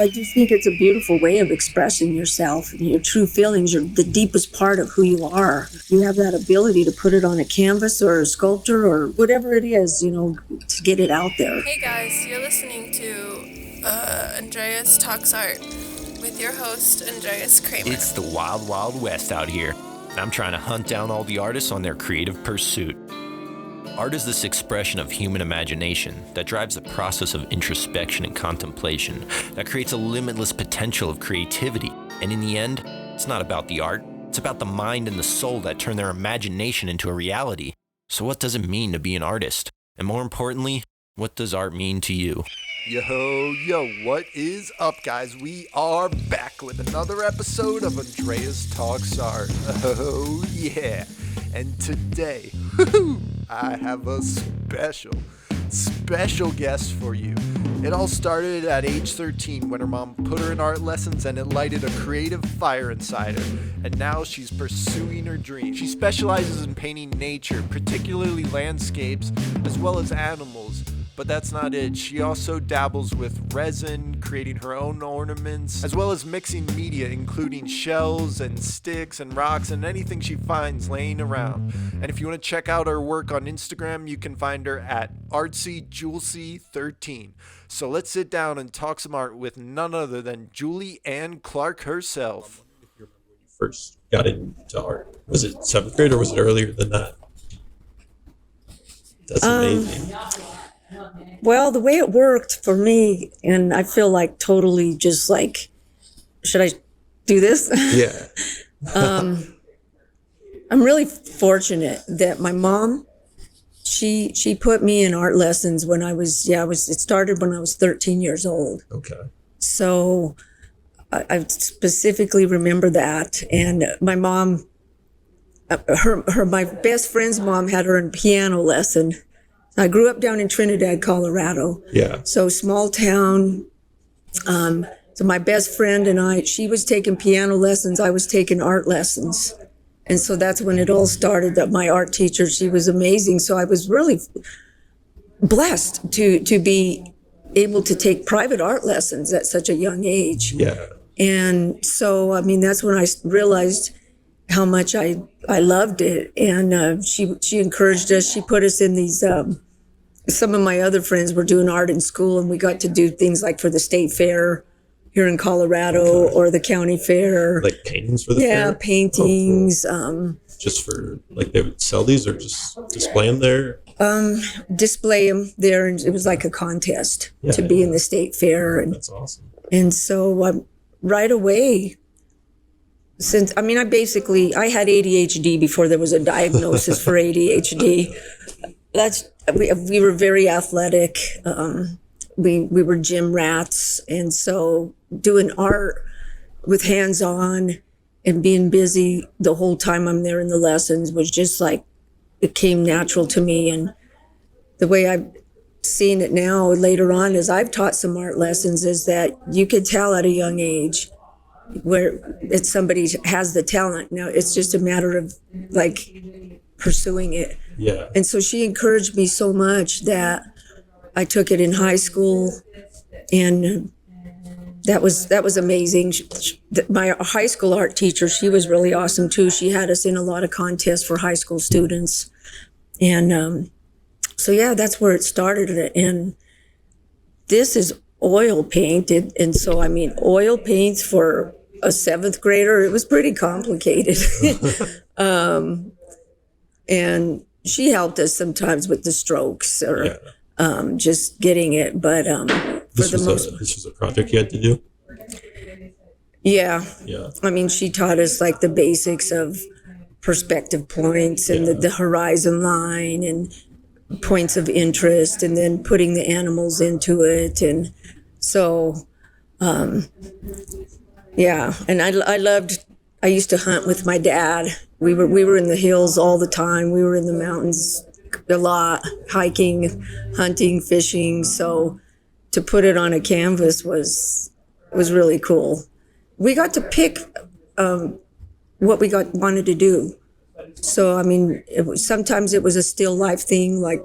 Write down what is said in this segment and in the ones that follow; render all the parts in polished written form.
I just think it's a beautiful way of expressing yourself. Your true feelings are the deepest part of who you are. You have that ability to put it on a canvas or a sculpture or whatever it is, to get it out there. Hey guys, you're listening to Andreas Talks Art with your host, Andreas Kramer. It's the wild, wild west out here, and I'm trying to hunt down all the artists on their creative pursuit. Art is this expression of human imagination that drives the process of introspection and contemplation, that creates a limitless potential of creativity. And in the end, it's not about the art, it's about the mind and the soul that turn their imagination into a reality. So what does it mean to be an artist? And more importantly, what does art mean to you? Yo, what is up, guys? We are back with another episode of Andreas Talks Art. Oh, yeah. And today, I have a special guest for you. It all started at age 13 when her mom put her in art lessons and it lighted a creative fire inside her. And now she's pursuing her dream. She specializes in painting nature, particularly landscapes, as well as animals. But that's not it. She also dabbles with resin, creating her own ornaments, as well as mixing media, including shells and sticks and rocks and anything she finds laying around. And if you want to check out her work on Instagram, you can find her at ArtsyJulesy13. So let's sit down and talk some art with none other than Julie Ann Clark herself. If you remember when you first got into art, was it 7th grade or was it earlier than that? That's amazing. Well, the way it worked for me, and I feel like totally just like, should I do this? Yeah. I'm really fortunate that my mom, she put me in art lessons when it started when I was 13 years old. Okay. So I specifically remember that. And my mom, my best friend's mom had her in piano lesson. I grew up down in Trinidad, Colorado. Yeah. So small town. So my best friend and I, she was taking piano lessons. I was taking art lessons. And so that's when it all started. That my art teacher, she was amazing. So I was really blessed to be able to take private art lessons at such a young age. Yeah. And so, that's when I realized how much I loved it. And she encouraged us. She put us in these, some of my other friends were doing art in school, and we got to do things like for the state fair here in Colorado or the county fair. Like paintings for the fair? Yeah, paintings. Oh, cool. Just for, like, they would sell these or just display them there? Display them there. And it was like a contest to be in the state fair. And that's awesome. And so right away, since, I had ADHD before there was a diagnosis for ADHD. We were very athletic. We were gym rats. And so doing art with hands-on and being busy the whole time I'm there in the lessons was just like, it came natural to me. And the way I've seen it now later on as I've taught some art lessons is that you could tell at a young age where somebody has the talent. Now it's just a matter of like pursuing it. Yeah. And so she encouraged me so much that I took it in high school, and that was amazing. My high school art teacher, she was really awesome too. She had us in a lot of contests for high school students. And so yeah, that's where it started. And this is oil painted. And so, oil paints for a 7th grader, it was pretty complicated. And she helped us sometimes with the strokes or just getting it. But this was a project you had to do? Yeah. Yeah. She taught us like the basics of perspective points and the horizon line and points of interest, and then putting the animals into it. And so, and I used to hunt with my dad. We were in the hills all the time. We were in the mountains a lot, hiking, hunting, fishing. So to put it on a canvas was really cool. We got to pick what we wanted to do. So, sometimes it was a still life thing, like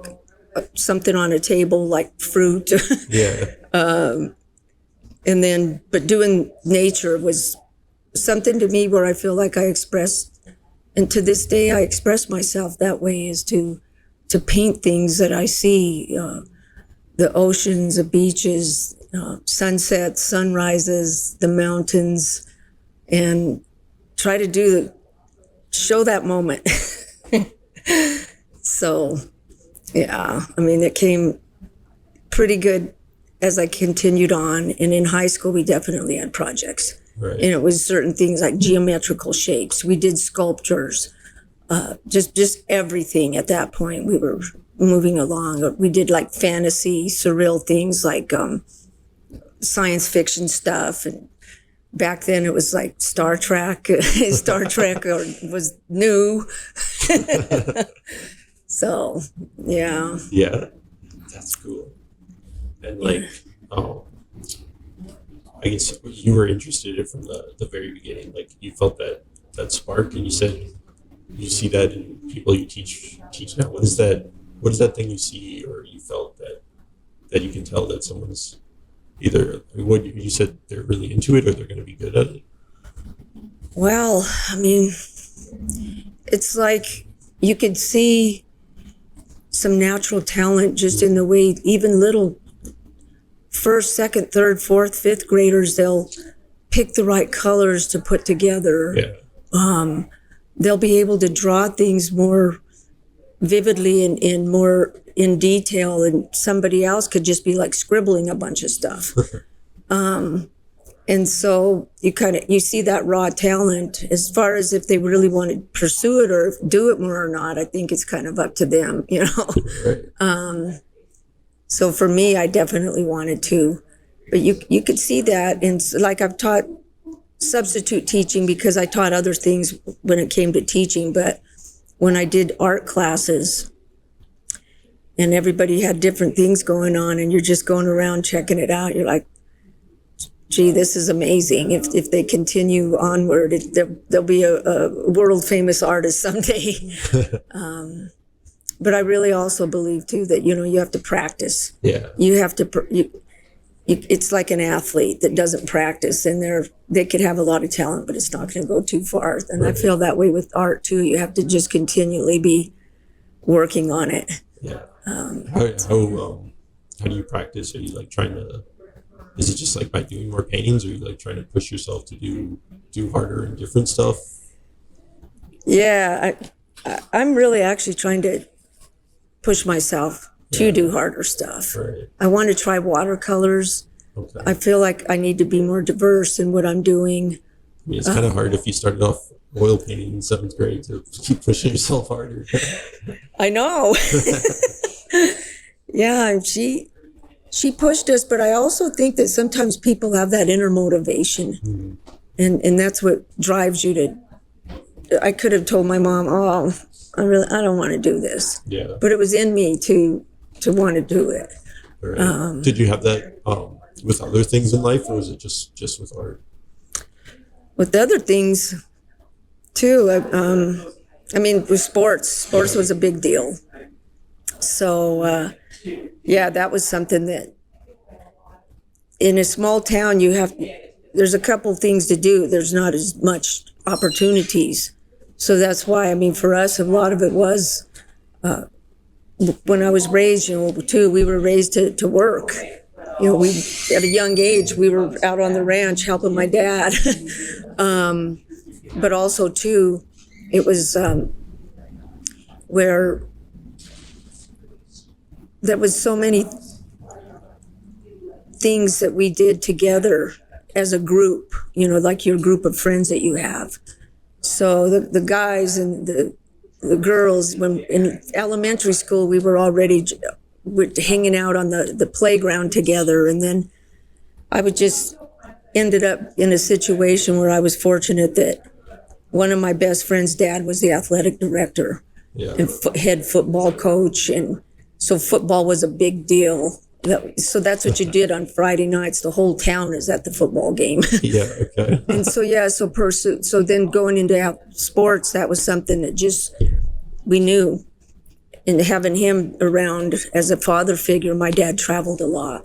something on a table, like fruit. Yeah. And then, but doing nature was something to me where I feel like I expressed, and to this day I express myself that way, is to paint things that I see, the oceans, the beaches, sunsets, sunrises, the mountains, and try to show that moment. So, yeah, I mean, it came pretty good as I continued on. And in high school, we definitely had projects. Right. And it was certain things like geometrical shapes. We did sculptures, just everything at that point. We were moving along. We did like fantasy, surreal things like science fiction stuff. And back then it was like Star Trek. Star Trek was new. So, yeah. Yeah, that's cool. And like, I guess you were interested in from the very beginning. Like you felt that spark, and you said you see that in people you teach now. What is that thing you see, or you felt that you can tell that someone's either, I mean, what you said, they're really into it or they're going to be good at it? Well, I mean, it's like you could see some natural talent just in the way even little first, second, third, fourth, fifth graders, they'll pick the right colors to put together. Yeah. They'll be able to draw things more vividly and more in detail, and somebody else could just be like scribbling a bunch of stuff. And so you see that raw talent. As far as if they really want to pursue it or do it more or not, I think it's kind of up to them, you know. Right. So for me, I definitely wanted to, but you could see that. And like I've taught substitute teaching because I taught other things when it came to teaching, but when I did art classes and everybody had different things going on and you're just going around checking it out, you're like, gee, this is amazing. If they continue onward, they'll be a world famous artist someday. But I really also believe too that, you know, you have to practice. Yeah. You have to, it's like an athlete that doesn't practice, and they could have a lot of talent, but it's not going to go too far. And right. I feel that way with art too. You have to just continually be working on it. Yeah. How do you practice? Are you like trying to, is it just like by doing more paintings, or are you like trying to push yourself to do harder and different stuff? Yeah, I'm really actually trying to push myself to do harder stuff. Right. I want to try watercolors. Okay. I feel like I need to be more diverse in what I'm doing. I mean, it's kind of hard if you started off oil painting in 7th grade to keep pushing yourself harder. I know. Yeah, and she pushed us, but I also think that sometimes people have that inner motivation. Mm-hmm. And that's what drives you to, I could have told my mom, I don't want to do this. Yeah. But it was in me to want to do it. Right. Did you have that with other things in life, or was it just with art? With the other things too, I mean, with sports was a big deal. So, yeah, that was something that in a small town there's a couple things to do. There's not as much opportunities. So that's why, I mean, for us, a lot of it was, when I was raised, you know, too, we were raised to work. You know, at a young age, we were out on the ranch helping my dad. But also, too, it was where there was so many things that we did together as a group, you know, like your group of friends that you have. So the guys and the girls, when in elementary school, we were already hanging out on the playground together. And then I ended up in a situation where I was fortunate that one of my best friend's dad was the athletic director and head football coach. And so football was a big deal. So that's what you did on Friday nights. The whole town is at the football game. Yeah, okay. And so then going into sports, that was something that just we knew. And having him around as a father figure, my dad traveled a lot.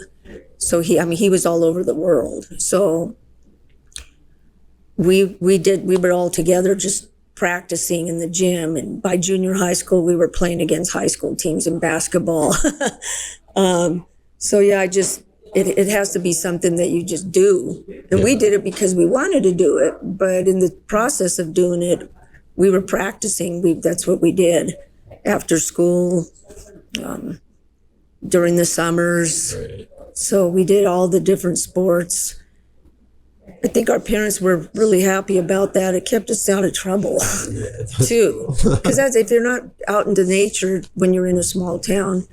So he was all over the world. So we were all together just practicing in the gym. And by junior high school, we were playing against high school teams in basketball. So yeah, it has to be something that you just do. And we did it because we wanted to do it. But in the process of doing it, we were practicing. That's what we did after school, during the summers. Right. So we did all the different sports. I think our parents were really happy about that. It kept us out of trouble too. Because if you're not out into nature when you're in a small town,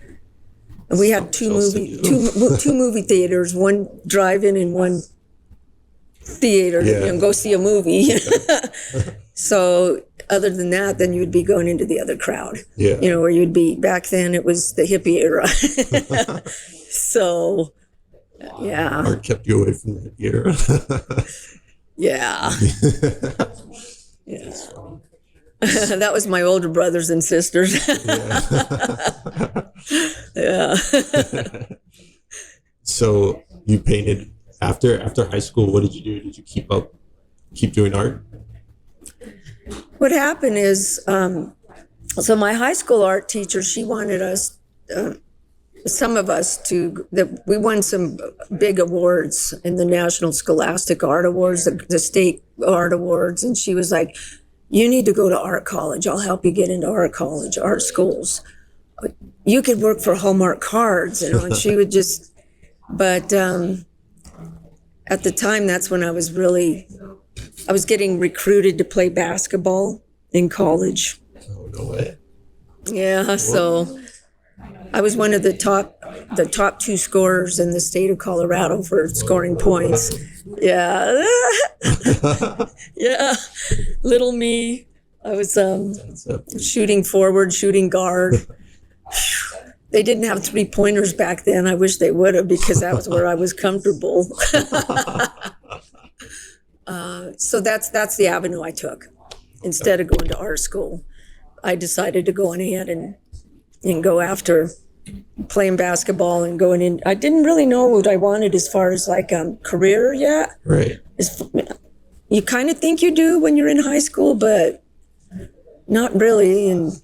and we had two movie theaters, one drive-in and one theater, go see a movie. So other than that, then you'd be going into the other crowd. Yeah. Where you'd be, back then it was the hippie era. So, yeah. Art kept you away from that era. Yeah. Yeah. That was my older brothers and sisters. Yeah. So you painted after high school. What did you do? Did you keep doing art? What happened is, so my high school art teacher, she wanted us, some of us we won some big awards in the National Scholastic Art Awards, the state art awards. And she was like, you need to go to art college. I'll help you get into art college, art schools. You could work for Hallmark Cards, and she would just, but at the time, that's when I was getting recruited to play basketball in college. Oh, no way. Yeah, so I was one of the top two scorers in the state of Colorado for scoring points. Yeah. Yeah. Little me. I was shooting forward, shooting guard. They didn't have 3-pointers back then. I wish they would have, because that was where I was comfortable. So that's the avenue I took. Instead of going to art school, I decided to go ahead and go after playing basketball and going in. I didn't really know what I wanted as far as like career yet. Right. You kind of think you do when you're in high school, but not really. And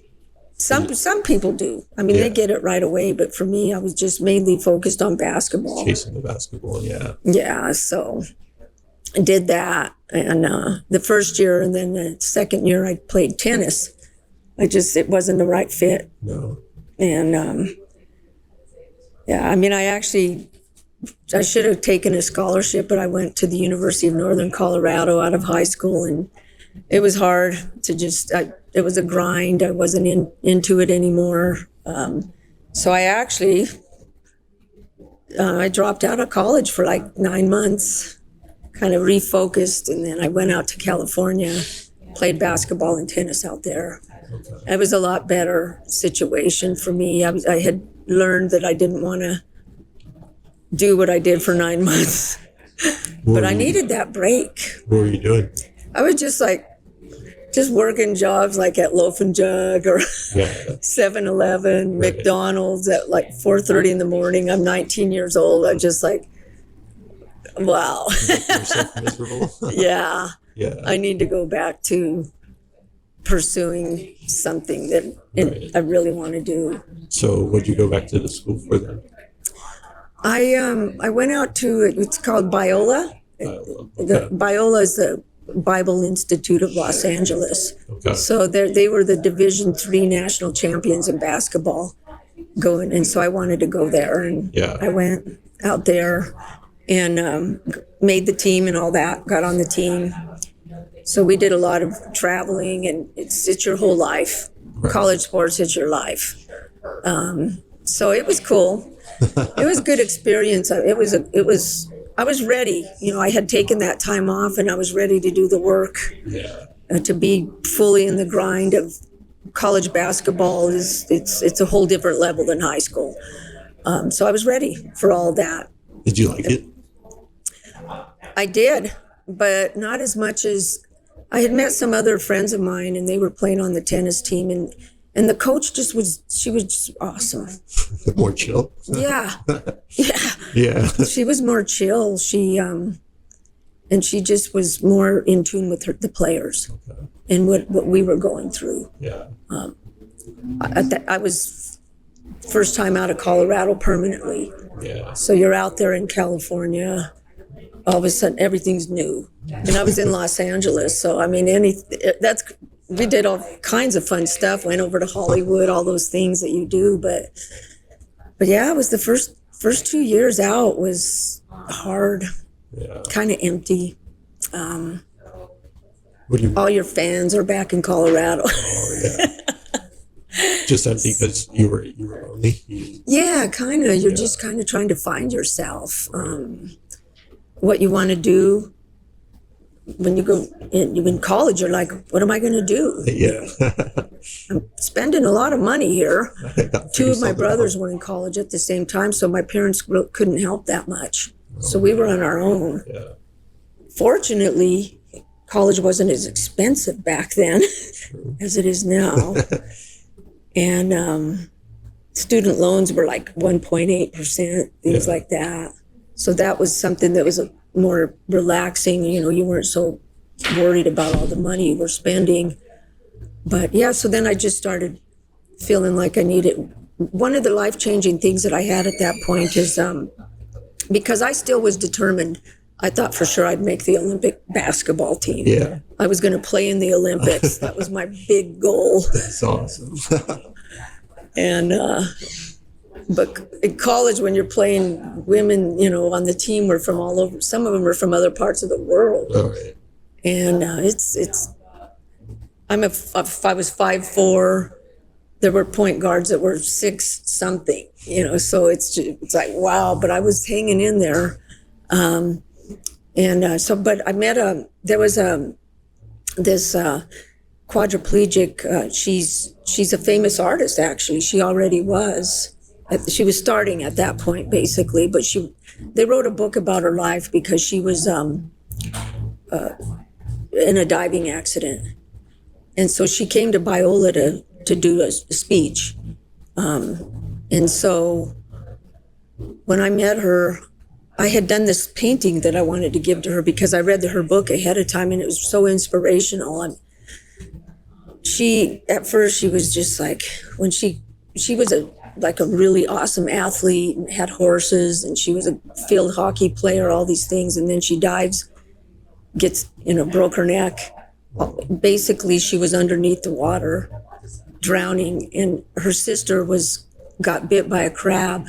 some people do. I mean, they get it right away. But for me, I was just mainly focused on basketball. Chasing the basketball, yeah. Yeah, so I did that. And the first year and then the second year, I played tennis. It wasn't the right fit. No. And yeah, I mean, I should have taken a scholarship, but I went to the University of Northern Colorado out of high school, and it was hard to it was a grind. I wasn't into it anymore. So I dropped out of college for like 9 months, kind of refocused, and then I went out to California, played basketball and tennis out there. It was a lot better situation for me. I had learned that I didn't want to do what I did for 9 months, but I needed that break. What were you doing? I was just working jobs like at Loaf and Jug or 7-Eleven, right. McDonald's at like 4:30 in the morning. I'm 19 years old. I'm just like, wow. Yourself miserable? Yeah. Yeah. I need to go back to pursuing something that I really want to do. So what'd you go back to the school for then? I went out to, it's called Biola. Okay. Biola is the Bible Institute of Los Angeles. Okay. So they were the Division III national champions in basketball going, and so I wanted to go there, and I went out there and made the team and all that, got on the team. So we did a lot of traveling, and it's your whole life. Right. College sports, it's your life. So it was cool. It was a good experience. I was ready. I had taken that time off, and I was ready to do the work. Yeah. To be fully in the grind of college basketball it's a whole different level than high school. So I was ready for all that. Did you like it? I did, but not as much as I had met some other friends of mine, and they were playing on the tennis team, and And the coach she was just awesome. More chill. Yeah. Yeah. Yeah. She was more chill. And she just was more in tune with the players and what we were going through. Yeah. I was first time out of Colorado permanently. Yeah. So you're out there in California, all of a sudden everything's new. And I was in Los Angeles. So, I mean, we did all kinds of fun stuff, went over to Hollywood, all those things that you do. But yeah, it was the first 2 years out was hard, kind of empty. All your fans are back in Colorado. Oh, yeah. Just empty because you were lonely. Yeah, kind of. You're just kind of trying to find yourself, what you want to do. When you go in college, you're like, what am I going to do? Yeah. I'm spending a lot of money here. 2 of my brothers were in college at the same time, so my parents couldn't help that much. So we were on our own. Yeah. Fortunately, college wasn't as expensive back then as it is now. And student loans were like 1.8%, things like that. So that was something that was more relaxing. You know, you weren't so worried about all the money you were spending. But yeah, so then I just started feeling like I needed. One of the life-changing things that I had at that point is because I still was determined. I thought for sure I'd make the Olympic basketball team. Yeah. I was going to play in the Olympics. That was my big goal. That's awesome. And but in college, when you're playing, women, you know, on the team were from all over. Some of them were from other parts of the world. All right. And I was 5'4". There were point guards that were 6 something, you know. So it's like wow. But I was hanging in there. But I met this quadriplegic. She's a famous artist, actually. She already was. She was starting at that point, basically. But they wrote a book about her life because she was in a diving accident, and so she came to Biola to do a speech. And so when I met her, I had done this painting that I wanted to give to her because I read her book ahead of time and it was so inspirational. And at first she was just like, when she was a really awesome athlete and had horses, and she was a field hockey player, all these things. And then she dives, broke her neck. Basically she was underneath the water drowning, and her sister got bit by a crab,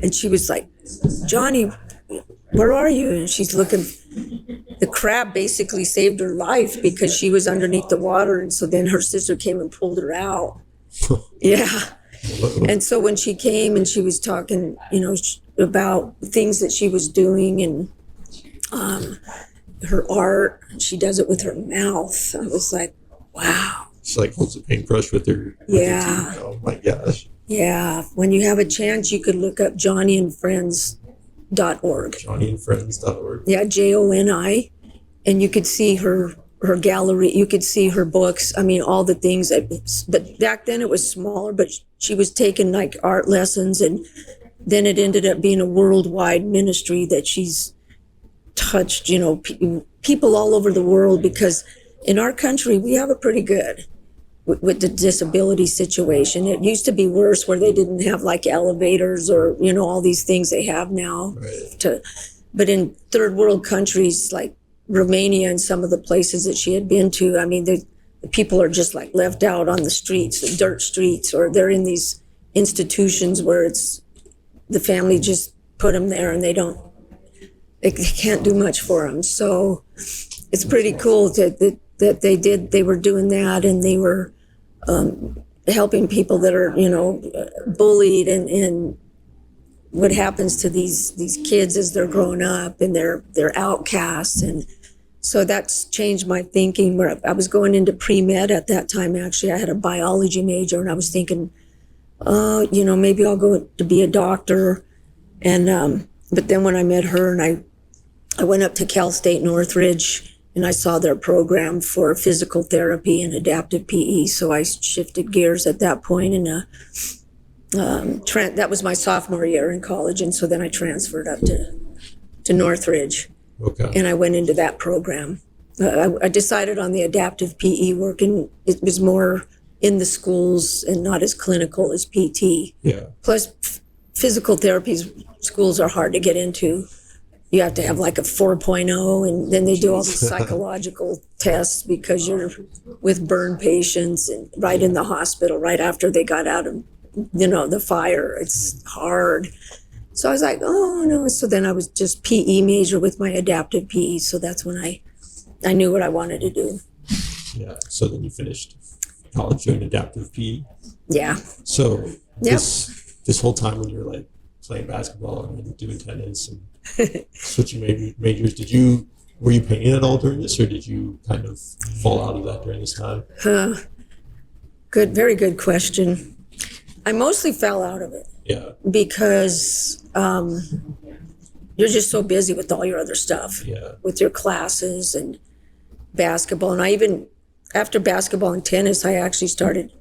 and she was like, Johnny, where are you? And she's looking. The crab basically saved her life because she was underneath the water. And so then her sister came and pulled her out. Yeah. And so when she came and she was talking, you know, about things that she was doing and her art, she does it with her mouth. I was like, wow. She like holds a paintbrush with her. Yeah. Oh my gosh. Yeah. When you have a chance, you could look up JonnyandFriends.org. JonnyandFriends.org. Yeah, JONI. And you could see her gallery. You could see her books. I mean, all the things. But back then it was smaller, but she was taking like art lessons. And then it ended up being a worldwide ministry that she's touched, you know, people all over the world, because in our country, we have it pretty good with the disability situation. It used to be worse, where they didn't have like elevators or, you know, all these things they have now. Right. But in third world countries like Romania and some of the places that she had been to, I mean, the people are just like left out on the streets, the dirt streets, or they're in these institutions where it's the family just put them there and they can't do much for them. So it's pretty cool that they were doing that, and they were helping people that are, you know, bullied, and what happens to these kids as they're growing up and they're outcasts. And so that's changed my thinking, where I was going into pre-med at that time. Actually, I had a biology major, and I was thinking, you know, maybe I'll go to be a doctor. And but then when I met her, and I went up to Cal State Northridge and I saw their program for physical therapy and adaptive PE. So I shifted gears at that point, and that was my sophomore year in college. And so then I transferred up to Northridge. Okay. And I went into that program. I decided on the adaptive PE work, and it was more in the schools and not as clinical as PT. Yeah. Plus, physical therapy schools are hard to get into. You have to have like a 4.0, and then they do all the psychological tests because you're with burn patients and right in the hospital right after they got out of, the fire. It's hard. So I was like, oh no. So then I was just PE major with my adaptive PE. So that's when I knew what I wanted to do. Yeah. So then you finished college doing adaptive PE. Yeah. So Yep. this whole time when you're like playing basketball and doing tennis and switching majors, were you painting at all during this, or did you kind of fall out of that during this time? Very good question. I mostly fell out of it. Yeah. Because you're just so busy with all your other stuff, Yeah. with your classes and basketball. And I even, after basketball and tennis, I actually started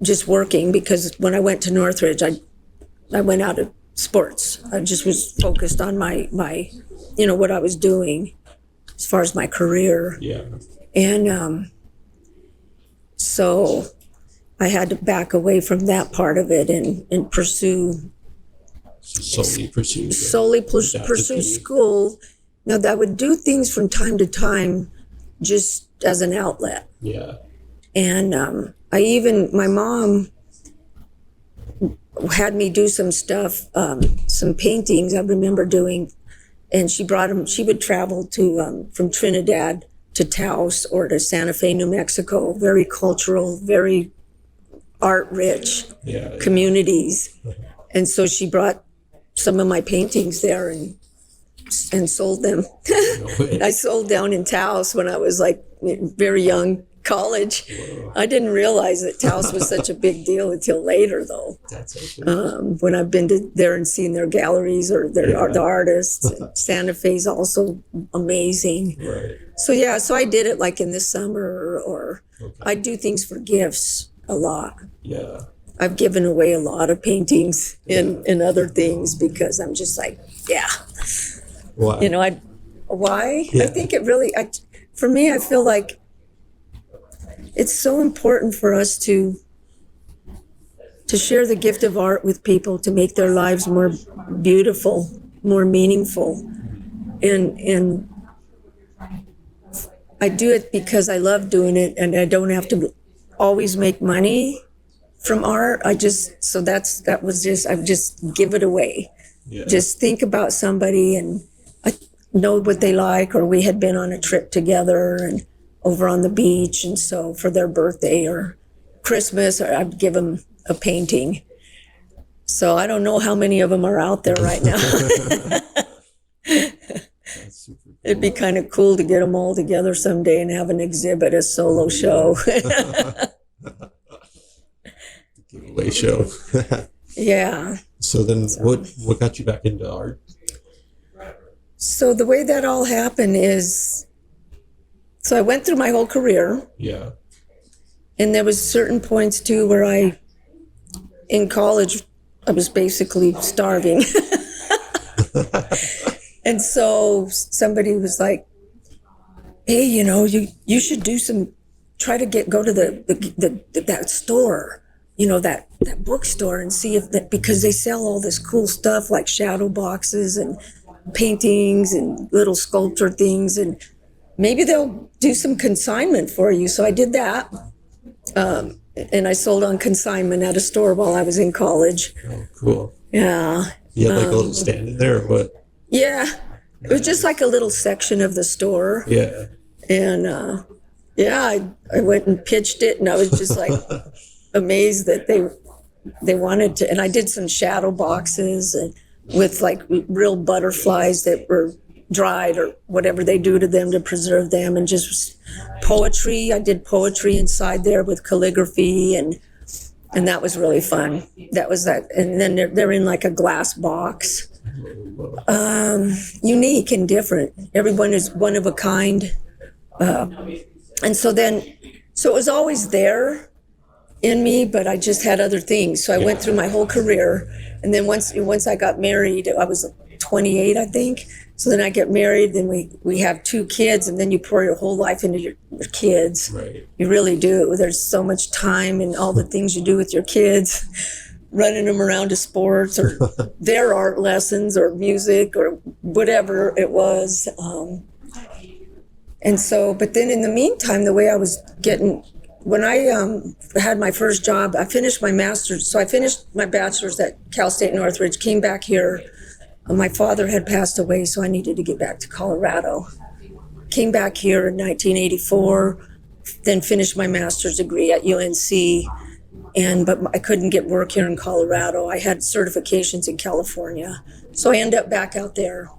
just working, because when I went to Northridge, I went out of sports. I just was focused on my what I was doing as far as my career. Yeah. And so I had to back away from that part of it and pursue Solely pursue school. Now, I would do things from time to time just as an outlet. Yeah. And my mom had me do some stuff, some paintings I remember doing, and she would travel to from Trinidad to Taos or to Santa Fe, New Mexico, very cultural, very art-rich communities. And so she brought some of my paintings there and sold them. I sold down in Taos when I was like very young, college. Whoa. I didn't realize that Taos was such a big deal until later, though. That's okay. When I've been there and seen their galleries or the artists. Santa Fe's also amazing. Right. So I did it like in the summer, or I do things for gifts a lot. Yeah. I've given away a lot of paintings and other things because I'm just like, Why? Why? Yeah. I think it really, for me, I feel like it's so important for us to share the gift of art with people, to make their lives more beautiful, more meaningful. And I do it because I love doing it, and I don't have to always make money from art. I just give it away. Yeah. Just think about somebody and I know what they like, or we had been on a trip together and over on the beach, and so for their birthday or Christmas, I'd give them a painting. So I don't know how many of them are out there right now. That's super cool. It'd be kind of cool to get them all together someday and have an exhibit, a solo show. Giveaway show. Yeah. So then what got you back into art? So the way that all happened is, so I went through my whole career, Yeah. and there was certain points too where in college, I was basically starving. And so somebody was like, hey, you should go to that store, that bookstore, and see because they sell all this cool stuff like shadow boxes and paintings and little sculpture things, and maybe they'll do some consignment for you. So I did that. And I sold on consignment at a store while I was in college. Oh, cool. Yeah. You had like a little stand in there, or what? Yeah. It was just like a little section of the store. Yeah. And I went and pitched it, and I was just like amazed that they wanted to. And I did some shadow boxes and with like real butterflies that were dried or whatever they do to them to preserve them, and just poetry. I did poetry inside there with calligraphy, and that was really fun. That was that. And then they're in like a glass box. Unique and different. Everyone is one of a kind. And so it was always there in me, but I just had other things. So I went through my whole career. And then once I got married, I was 28, I think. So then I get married, then we have 2 kids, and then you pour your whole life into your kids. Right. You really do. There's so much time and all the things you do with your kids, running them around to sports or their art lessons or music or whatever it was. And so, but then in the meantime, the way I was getting, when I had my first job, I finished my master's. So I finished my bachelor's at Cal State Northridge, came back here. My father had passed away, so I needed to get back to Colorado. Came back here in 1984, then finished my master's degree at UNC, but I couldn't get work here in Colorado. I had certifications in California, so I ended up back out there.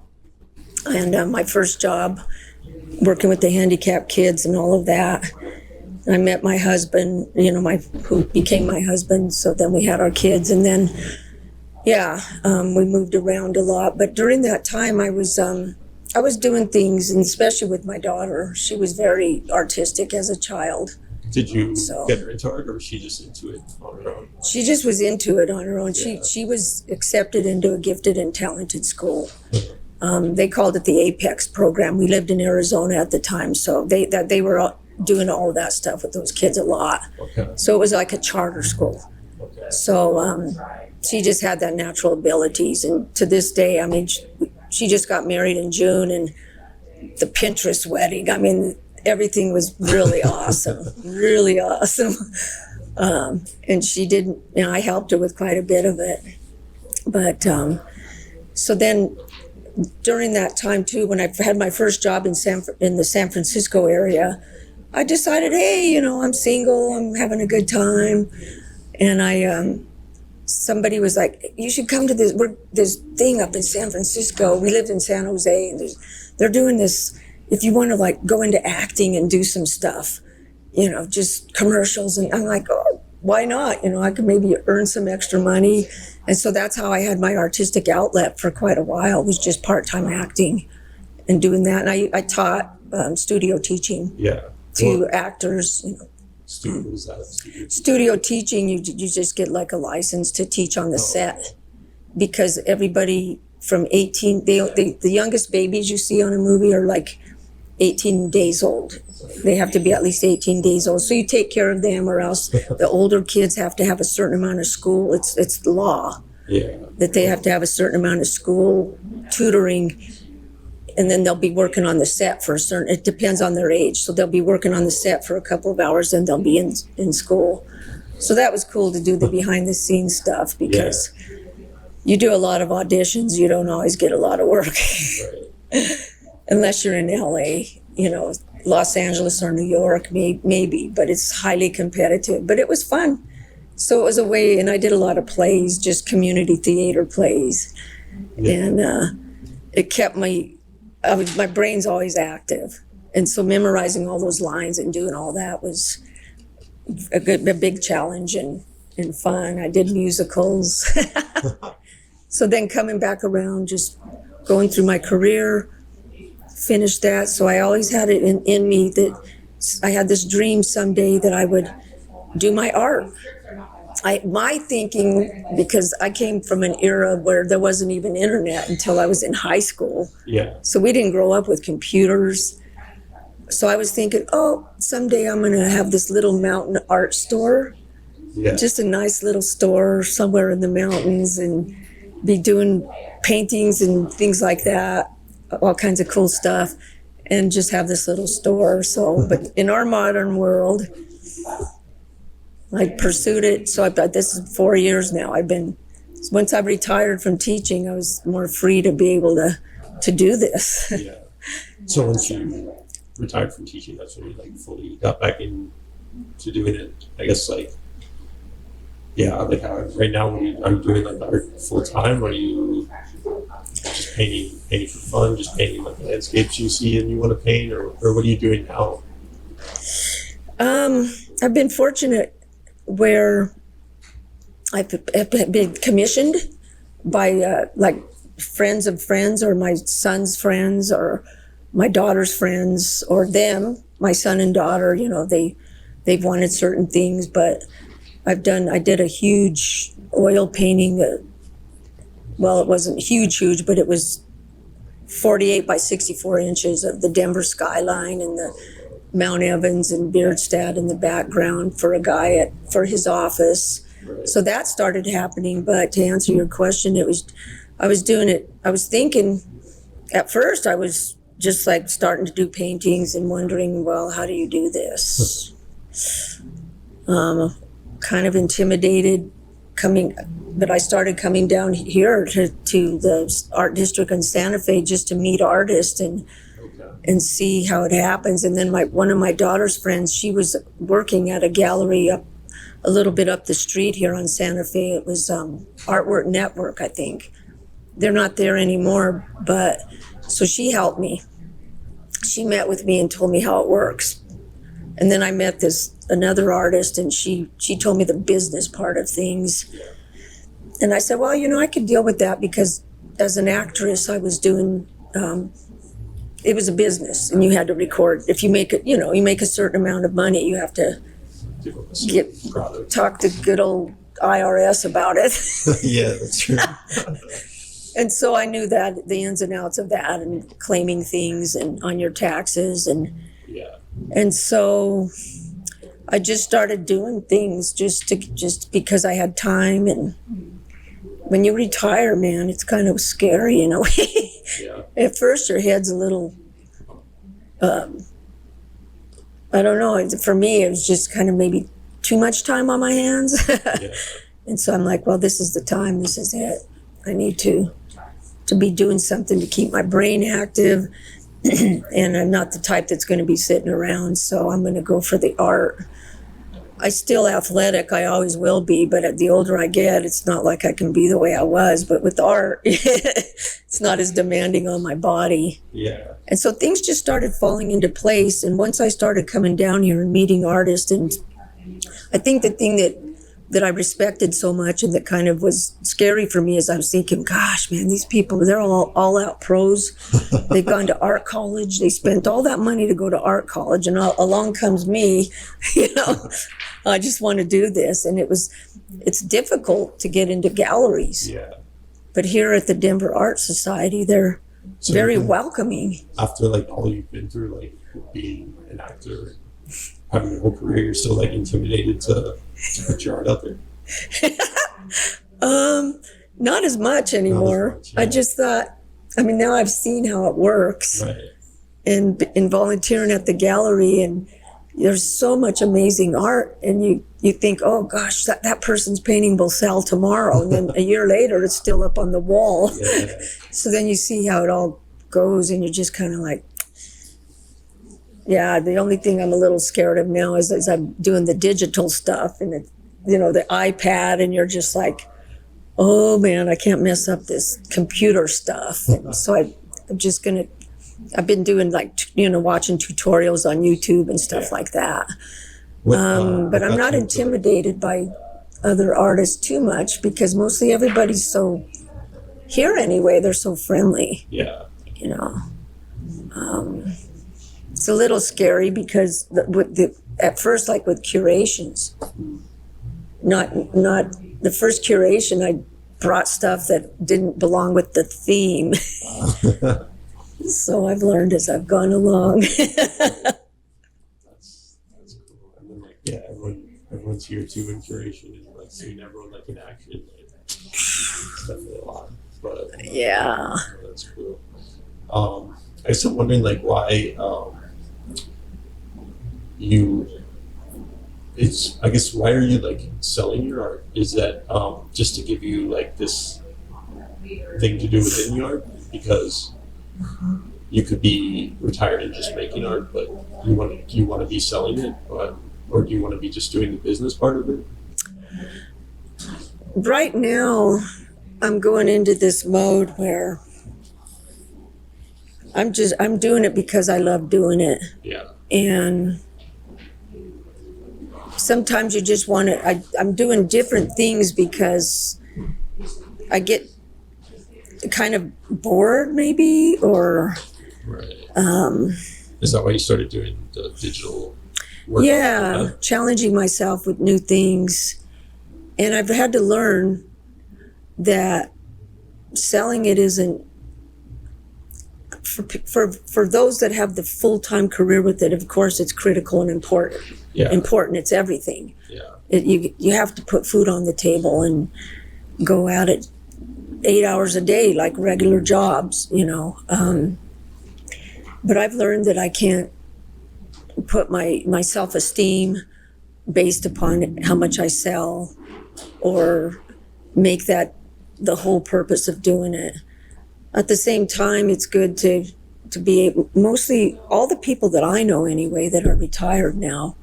And my first job, working with the handicapped kids and all of that. And I met my husband, who became my husband. So then we had our kids, and then, we moved around a lot. But during that time, I was doing things, and especially with my daughter. She was very artistic as a child. Did you get her into art, or was she just into it on her own? She just was into it on her own. Yeah. She was accepted into a gifted and talented school. They called it the Apex program. We lived in Arizona at the time, so they were doing all of that stuff with those kids a lot. Okay. So it was like a charter school. Okay. So she just had that natural abilities, and to this day, I mean, she just got married in June, and the Pinterest wedding. I mean, everything was really awesome, really awesome. And she didn't. I helped her with quite a bit of it, but so then. During that time too, when I had my first job in the San Francisco area, I decided, hey, I'm single, I'm having a good time, and somebody was like, you should come to this thing up in San Francisco. We lived in San Jose, and they're doing this. If you want to like go into acting and do some stuff, just commercials, and I'm like, oh, why not? I could maybe earn some extra money. And so that's how I had my artistic outlet for quite a while, was just part-time acting and doing that. And I taught studio teaching to actors. Studio teaching, you just get like a license to teach on the set, because everybody from 18, the youngest babies you see on a movie are like 18 days old. They have to be at least 18 days old. So you take care of them, or else the older kids have to have a certain amount of school. It's the law that they have to have a certain amount of school, tutoring, and then they'll be working on the set for it depends on their age. So they'll be working on the set for a couple of hours, and they'll be in school. So that was cool to do the behind the scenes stuff, because you do a lot of auditions, you don't always get a lot of work. Unless you're in LA, Los Angeles or New York, maybe, but it's highly competitive. But it was fun. So it was a way, and I did a lot of plays, just community theater plays. And it kept my brain's always active. And so memorizing all those lines and doing all that was a big challenge and fun. I did musicals. So then coming back around, just going through my career, finished that. So I always had it in me that I had this dream someday that I would do my art. My thinking, because I came from an era where there wasn't even internet until I was in high school. So we didn't grow up with computers. So I was thinking, someday I'm going to have this little mountain art store. Just a nice little store somewhere in the mountains, and be doing paintings and things like that. All kinds of cool stuff, and just have this little store. So, but in our modern world, I pursued it. So this is 4 years now. Once I retired from teaching, I was more free to be able to do this. So once you retired from teaching, that's when you fully got back into doing it. I guess right now, are you doing art full time? Or are you just painting for fun, just painting landscapes you see and you want to paint, or what are you doing now? I've been fortunate where I've been commissioned by friends of friends, or my son's friends, or my daughter's friends, or them my son and daughter, they've wanted certain things, but I did a huge oil painting. Well, it wasn't huge, but it was 48 by 64 inches of the Denver skyline and the Mount Evans and Beardstad in the background for a guy for his office. Right. So that started happening. But to answer your question, I was doing it. I was thinking at first I was just like starting to do paintings and wondering, well, how do you do this? Kind of intimidated but I started coming down here to the art district in Santa Fe just to meet artists and see how it happens. And then one of my daughter's friends, she was working at a gallery up a little bit up the street here on Santa Fe. It was Artwork Network, I think. They're not there anymore, but so she helped me. She met with me and told me how it works. And then I met another artist, and she told me the business part of things. And I said, well, I could deal with that because as an actress, I was doing, it was a business, and you had to record. If you make you make a certain amount of money, you have to talk to good old IRS about it. Yeah, that's true. And so I knew that the ins and outs of that and claiming things and on your taxes and so I just started doing things just because I had time. And when you retire, man, it's kind of scary in a way. Yeah. At first your head's a little I don't know, for me it was just kind of maybe too much time on my hands. Yeah. And so I'm like, well, this is the time, this is it. I need to be doing something to keep my brain active. And I'm not the type that's going to be sitting around, so I'm going to go for the art. I still athletic, I always will be, but the older I get, it's not like I can be the way I was. But with art, it's not as demanding on my body. Yeah. And so things just started falling into place. And once I started coming down here and meeting artists, and I think the thing that I respected so much and that kind of was scary for me is I was thinking, gosh, man, these people, they're all out pros. They've gone to art college. They spent all that money to go to art college. And along comes me, I just want to do this. And it's difficult to get into galleries. Yeah. But here at the Denver Art Society, they're very welcoming. After like all you've been through, like being an actor, having your whole career, you're still like intimidated to put your art out there? Not as much anymore. Not as much, yeah. I just thought, now I've seen how it works. Right. And in volunteering at the gallery, and there's so much amazing art, and you think, oh gosh, that person's painting will sell tomorrow. And then a year later, it's still up on the wall. Yeah. So then you see how it all goes, and you're just kind of like, yeah, the only thing I'm a little scared of now is I'm doing the digital stuff and the iPad, and you're just like, oh man, I can't mess up this computer stuff. And so I've been doing watching tutorials on YouTube and stuff like that. But I'm not intimidated by other artists too much because mostly everybody's so, here anyway, they're so friendly. Yeah. It's a little scary because at first, like with curations, not the first curation, I brought stuff that didn't belong with the theme. So I've learned as I've gone along. That's cool. And then everyone's here too in curation, and like seeing everyone like in action. It's definitely a lot. But Yeah. That's cool. I was still wondering like why why are you like selling your art? Is that just to give you like this thing to do within your art? Because you could be retired and just making art, but you want to be selling it, or do you want to be just doing the business part of it? Right now, I'm going into this mode where I'm doing it because I love doing it. Yeah. And sometimes you just want to, I'm doing different things because I get kind of bored maybe, or Right. Is that why you started doing the digital work? Yeah, challenging myself with new things. And I've had to learn that selling it isn't for those that have the full-time career with it. Of course, it's critical and important. Yeah. Important. It's everything. Yeah. You have to put food on the table and go at it 8 hours a day like regular jobs, you know. But I've learned that I can't put my self-esteem based upon how much I sell or make that the whole purpose of doing it. At the same time, it's good to be able, mostly all the people that I know anyway that are retired now,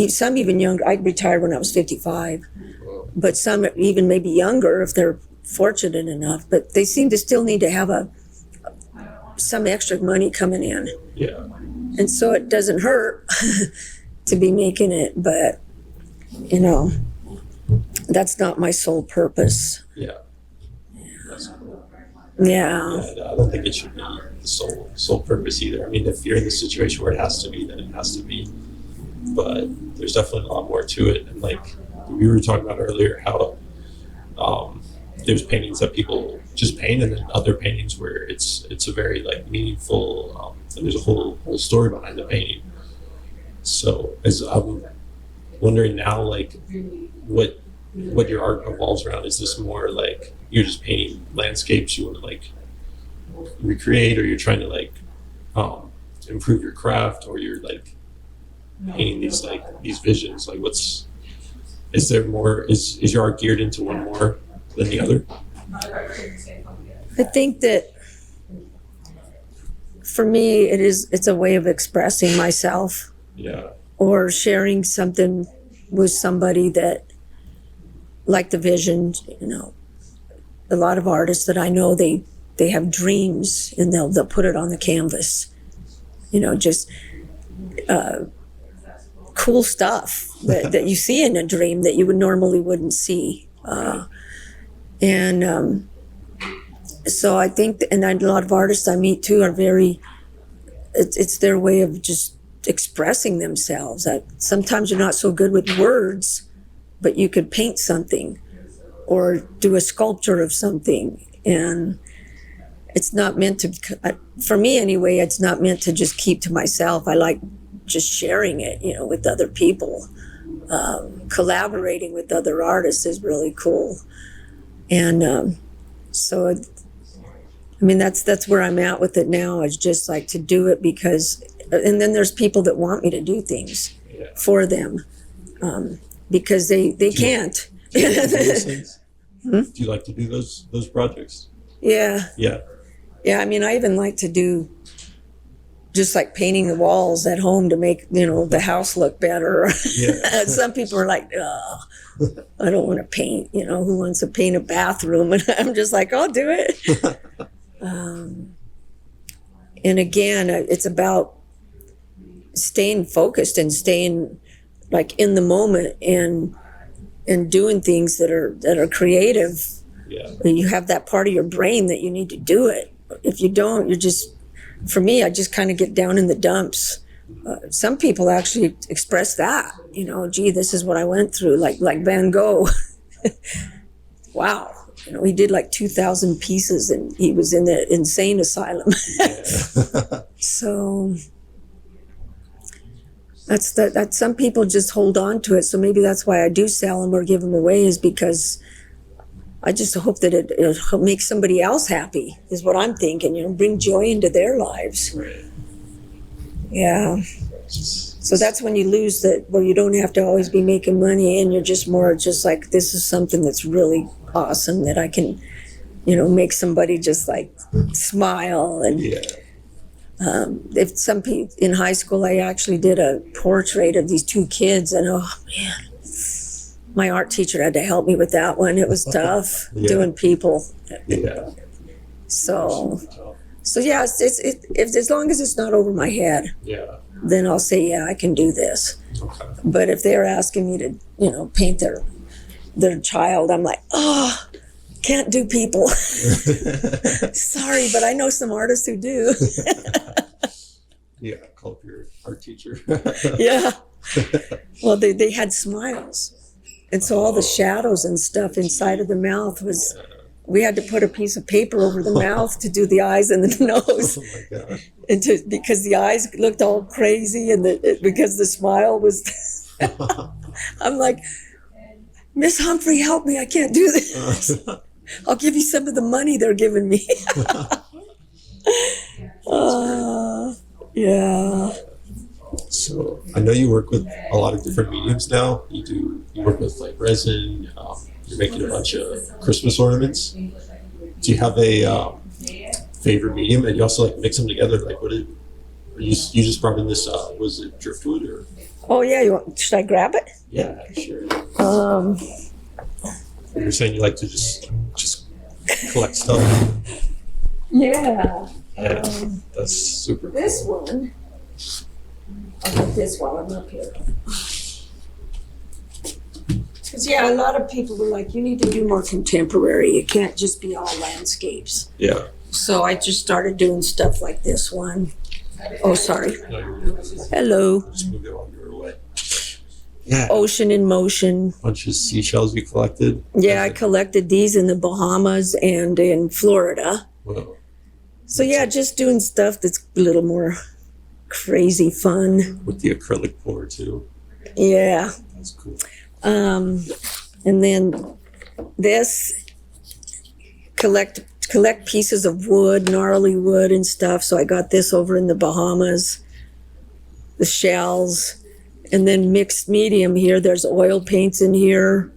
some even younger. I retired when I was 55, but some even maybe younger if they're fortunate enough, but they seem to still need to have some extra money coming in. Yeah. And so it doesn't hurt to be making it, but you know, that's not my sole purpose. Yeah. That's cool. Yeah. I don't think it should be the sole purpose either. I mean, if you're in the situation where it has to be, then it has to be. But there's definitely a lot more to it. And like we were talking about earlier, how there's paintings that people just paint, and then other paintings where it's a very like meaningful, and there's a whole story behind the painting. So as I'm wondering now, like what your art revolves around. Is this more like you're just painting landscapes you want to like recreate, or you're trying to like improve your craft, or you're like painting these visions? Like is there more, is your art geared into one more than the other? I think that for me it's a way of expressing myself. Yeah. Or sharing something with somebody that, like the vision, you know, a lot of artists that I know, they have dreams and they'll put it on the canvas, you know, just cool stuff that you see in a dream that you wouldn't see. So I think, and a lot of artists I meet too are it's their way of just expressing themselves. Sometimes you're not so good with words, but you could paint something or do a sculpture of something. And it's not meant to, for me anyway, it's not meant to just keep to myself. I like just sharing it, you know, with other people. Collaborating with other artists is really cool. And so, I mean, that's where I'm at with it now. Is just like to do it because, and then there's people that want me to do things for them because they can't. Do you like to do those things? Do you like to do those projects? Yeah. Yeah. Yeah, I mean, I even like to do just like painting the walls at home to make, you know, the house look better. Yeah. Some people are like, oh, I don't want to paint, you know, who wants to paint a bathroom? And I'm just like, I'll do it. And again, it's about staying focused and staying like in the moment and doing things that are creative. Yeah. You have that part of your brain that you need to do it. If you don't, you're just, for me, I just kind of get down in the dumps. Some people actually express that, you know, gee, this is what I went through, like Van Gogh. Wow. You know, he did like 2,000 pieces and he was in the insane asylum. So that some people just hold on to it. So maybe that's why I do sell them or give them away, is because I just hope that it'll make somebody else happy, is what I'm thinking, you know, bring joy into their lives. Right. Yeah. So that's when you lose that, where you don't have to always be making money and you're just more just like, this is something that's really awesome that I can, you know, make somebody just like smile. And Yeah. if some people in high school, I actually did a portrait of these two kids, and oh man, my art teacher had to help me with that one. It was tough doing people. Yeah. So yeah, it's as long as it's not over my head, Yeah. then I'll say, yeah, I can do this. Okay. But if they're asking me to, you know, paint their child, I'm like, oh, can't do people. Sorry, but I know some artists who do. Yeah, call up your art teacher. Yeah. Well, they had smiles. And so all the shadows and stuff inside of the mouth was, we had to put a piece of paper over the mouth to do the eyes and the nose. Oh my gosh. And because the eyes looked all crazy and because the smile was, I'm like, Miss Humphrey, help me. I can't do this. I'll give you some of the money they're giving me. Yeah. So I know you work with a lot of different mediums now. You work with like resin. You're making a bunch of Christmas ornaments. Do you have a favorite medium? And you also like mix them together. Like you just brought in this? Was it driftwood or? Oh yeah. Should I grab it? Yeah, sure. You're saying you like to just collect stuff. Yeah. Yeah, that's super. This one. I'll get this while I'm up here. Because, a lot of people were like, you need to do more contemporary. It can't just be all landscapes. Yeah. So I just started doing stuff like this one. Oh, sorry. No, you're good. Hello. Just moved it while you were away. Yeah. Ocean in motion. Bunch of seashells you collected. Yeah, I collected these in the Bahamas and in Florida. Wow. So, just doing stuff that's a little more crazy fun. With the acrylic pour too. Yeah. That's cool. And then this, collect pieces of wood, gnarly wood and stuff. So I got this over in the Bahamas, the shells, and then mixed medium here. There's oil paints in here.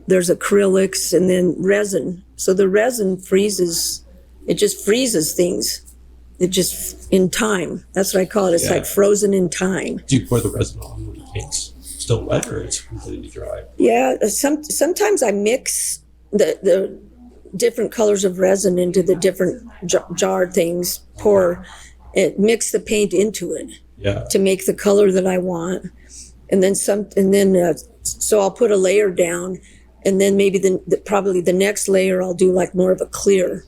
There's acrylics and then resin. So the resin freezes. It just freezes things. It just in time. That's what I call it. It's like frozen in time. Do you pour the resin on when the paint's still wet or it's completely dry? Yeah, sometimes I mix the different colors of resin into the different jar things. Mix the paint into it. Yeah. To make the color that I want, and then so I'll put a layer down, and then maybe probably the next layer I'll do like more of a clear.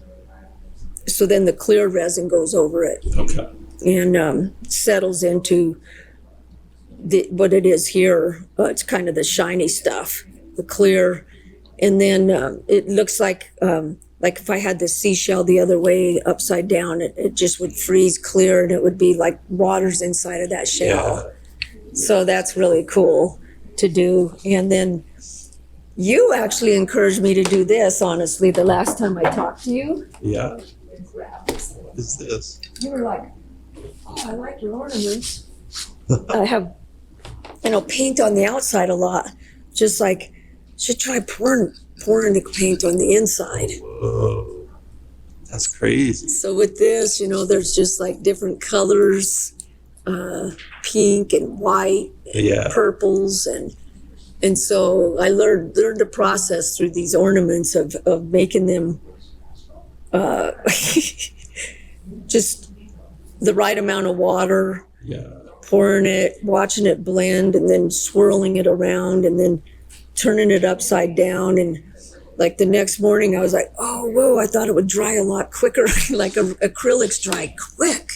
So then the clear resin goes over it. Okay. And settles into what it is here. It's kind of the shiny stuff, the clear. And then it looks like if I had the seashell the other way upside down, it just would freeze clear and it would be like water's inside of that shell. Yeah. So that's really cool to do. And then you actually encouraged me to do this, honestly, the last time I talked to you. Yeah. What is this? You were like, oh, I like your ornaments. I have, paint on the outside a lot. Just like, should try pouring the paint on the inside. Whoa. That's crazy. So with this, there's just like different colors, pink and white, and purples. And so I learned the process through these ornaments of making them just the right amount of water, pouring it, watching it blend, and then swirling it around, and then turning it upside down. And like the next morning, I was like, oh, whoa, I thought it would dry a lot quicker. Like acrylics dry quick,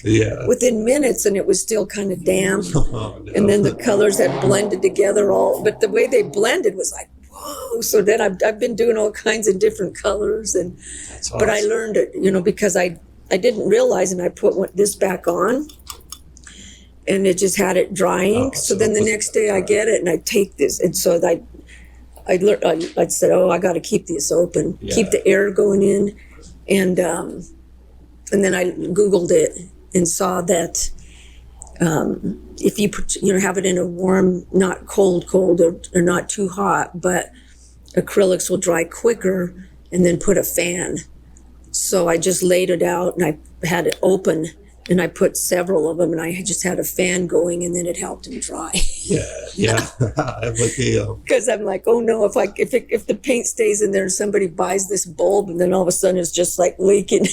within minutes, and it was still kind of damp. Oh, no. And then the colors had blended together but the way they blended was like, whoa. So then I've been doing all kinds of different colors. That's awesome. But I learned it, because I didn't realize, and I put this back on, and it just had it drying. So then the next day I get it and I take this, and so I said, oh, I got to keep this open, keep the air going in, and then I Googled it and saw that if you have it in a warm, not cold or not too hot, but acrylics will dry quicker, and then put a fan. So I just laid it out and I had it open. And I put several of them, and I just had a fan going, and then it helped them dry. Yeah. I have like a. Because I'm like, oh no, if the paint stays in there, and somebody buys this bulb, and then all of a sudden it's just like leaking.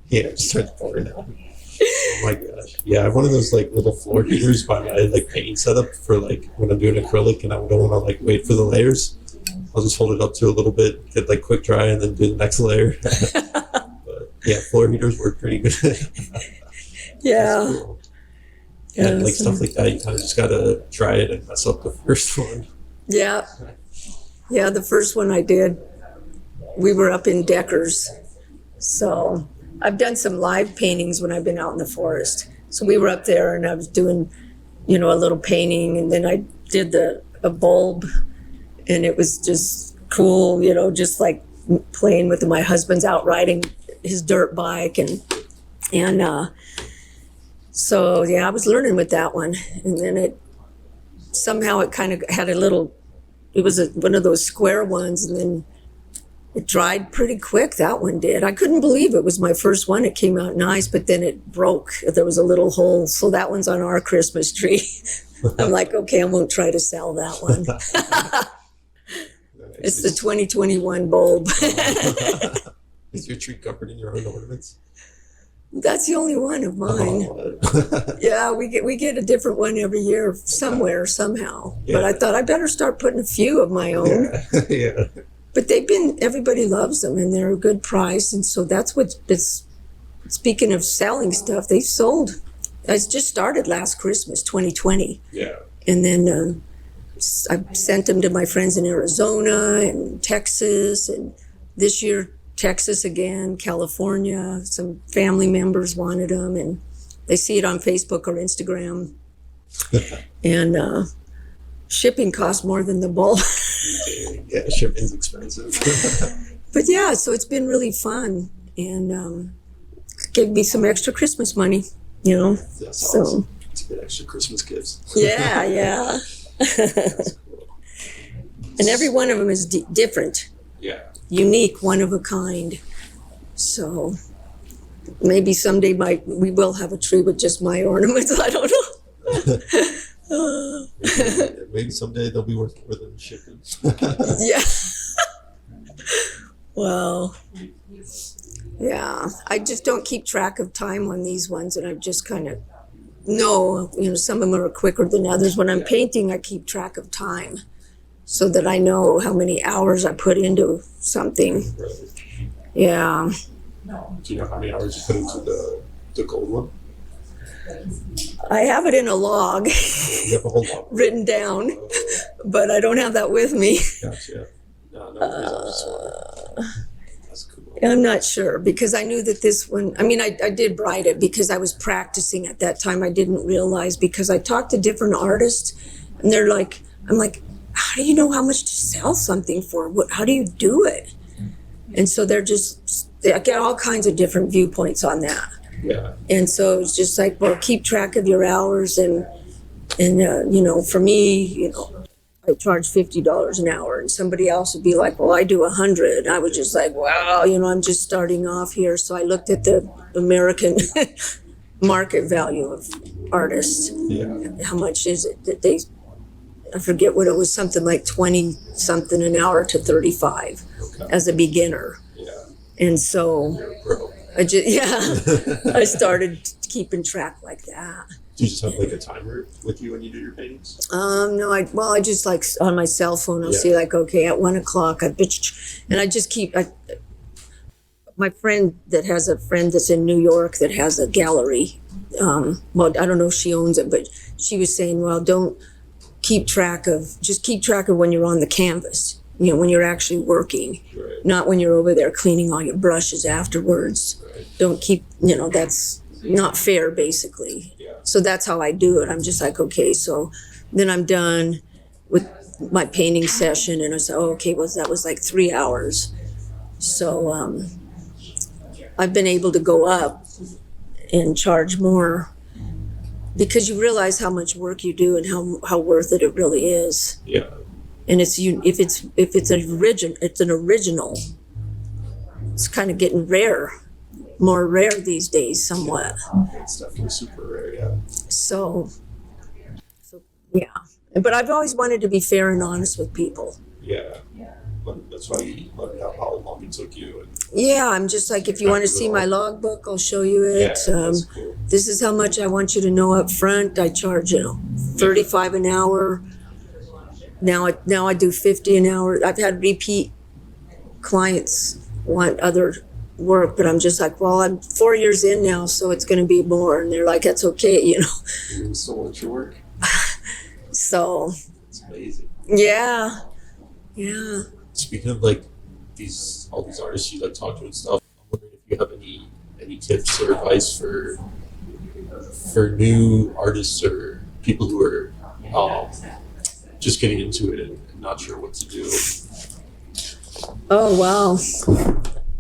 Yeah, it starts pouring out. Oh my gosh. Yeah, I have one of those like little floor heaters by my like painting setup for like when I'm doing acrylic, and I don't want to like wait for the layers. I'll just hold it up to a little bit, get like quick dry, and then do the next layer. Yeah, floor heaters work pretty good. Yeah. That's cool. And like so- stuff like that, you kind of just gotta try it and mess up the first one. Yeah. Yeah, the first one I did, we were up in Deckers. So I've done some live paintings when I've been out in the forest. So we were up there and I was doing, a little painting, and then I did a bulb, and it was just cool, just like playing with my husband's out riding his dirt bike, and so yeah, I was learning with that one, and then it kind of had it was one of those square ones, and then it dried pretty quick. That one did. I couldn't believe it was my first one. It came out nice, but then it broke. There was a little hole, so that one's on our Christmas tree. I'm like, okay, I won't try to sell that one. It's the 2021 bulb. Is your tree covered in your own ornaments? That's the only one of mine. Yeah, we get a different one every year somewhere, somehow. Yeah. But I thought I better start putting a few of my own. Yeah. But everybody loves them, and they're a good price. And so that's speaking of selling stuff, they've sold. I just started last Christmas, 2020. Yeah. And then I sent them to my friends in Arizona and Texas, and this year Texas again, California. Some family members wanted them, and they see it on Facebook or Instagram. And shipping costs more than the bulb. Yeah, shipping's expensive. But yeah, so it's been really fun, and gave me some extra Christmas money, That's So awesome. To get extra Christmas gifts. yeah. That's cool. And every one of them is different, Yeah. unique, one of a kind. So maybe someday we will have a tree with just my ornaments. I don't know. Maybe someday they'll be worth more than shipping. Yeah. Well, yeah. I just don't keep track of time on these ones, and I just kind of know, some of them are quicker than others. When I'm painting, I keep track of time so that I know how many hours I put into something. Right. Yeah. Do you know how many hours you put into the gold one? I have it in a log You have a whole lot. written down, but I don't have that with me. Gotcha. No, that's cool. I'm not sure, because I knew that this one, I did write it because I was practicing at that time. I didn't realize, because I talked to different artists, and I'm like, how do you know how much to sell something for? How do you do it? And so I get all kinds of different viewpoints on that. Yeah. And so it's just like, well, keep track of your hours, and for me, I charge $50 an hour, and somebody else would be like, well, I do 100. I was just like, wow, I'm just starting off here. So I looked at the American market value of artists. Yeah. How much is it that I forget what it was, something like 20 something an hour to 35 as a beginner. Yeah. And so Bro. I started keeping track like that. Do you just have like a timer with you when you do your paintings? No, I just like on my cell phone, I'll Yeah. see like, okay, at 1 o'clock, and I just keep, my friend that has a friend that's in New York that has a gallery. Well, I don't know if she owns it, but she was saying, well, just keep track of when you're on the canvas, when you're actually working, Right. not when you're over there cleaning all your brushes afterwards. Right. Don't keep, that's not fair, basically. Yeah. So that's how I do it. I'm just like, okay, so then I'm done with my painting session, and I said, oh, okay, well, that was like 3 hours. So I've been able to go up and charge more, because you realize how much work you do and how worth it really is. Yeah. And if it's an original, it's kind of getting more rare these days, somewhat. It's definitely super rare, yeah. So yeah. But I've always wanted to be fair and honest with people. Yeah. But that's why you let me know how long it took you. And Yeah, I'm just like, if you want to see my logbook, I'll show you it. that's cool. This is how much I want you to know up front. I charge, $35 an hour. Now I do $50 an hour. I've had repeat clients want other work, but I'm just like, well, I'm 4 years in now, so it's going to be more. And they're like, that's okay, You still want your work? So, It's amazing. yeah. Speaking of like all these artists you like talk to and stuff, I'm wondering if you have any tips or advice for new artists or people who are just getting into it and not sure what to do. Oh, wow.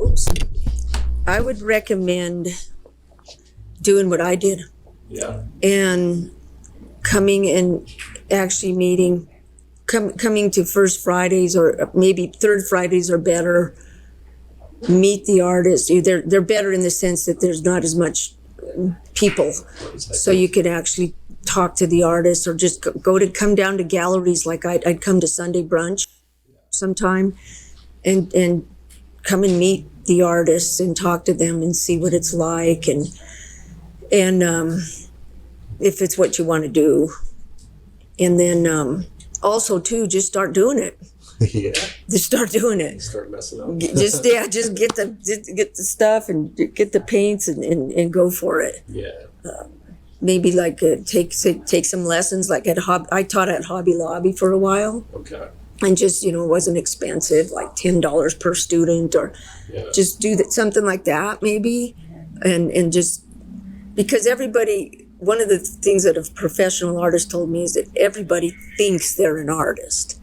Oops. I would recommend doing what I did Yeah. and coming and actually coming to first Fridays or maybe third Fridays or better, meet the artists. They're better in the sense that there's not as much people. So you could actually talk to the artists or just come down to galleries. Like I'd come to Sunday brunch sometime and come and meet the artists and talk to them and see what it's like and if it's what you want to do. And then also too, just start doing it. Yeah. Just start doing it. Start messing up. Just get the stuff and get the paints and go for it. Yeah. Maybe like take some lessons like I taught at Hobby Lobby for a while. Okay. And just, it wasn't expensive, like $10 per student or just do something like that maybe. And just because one of the things that a professional artist told me is that everybody thinks they're an artist.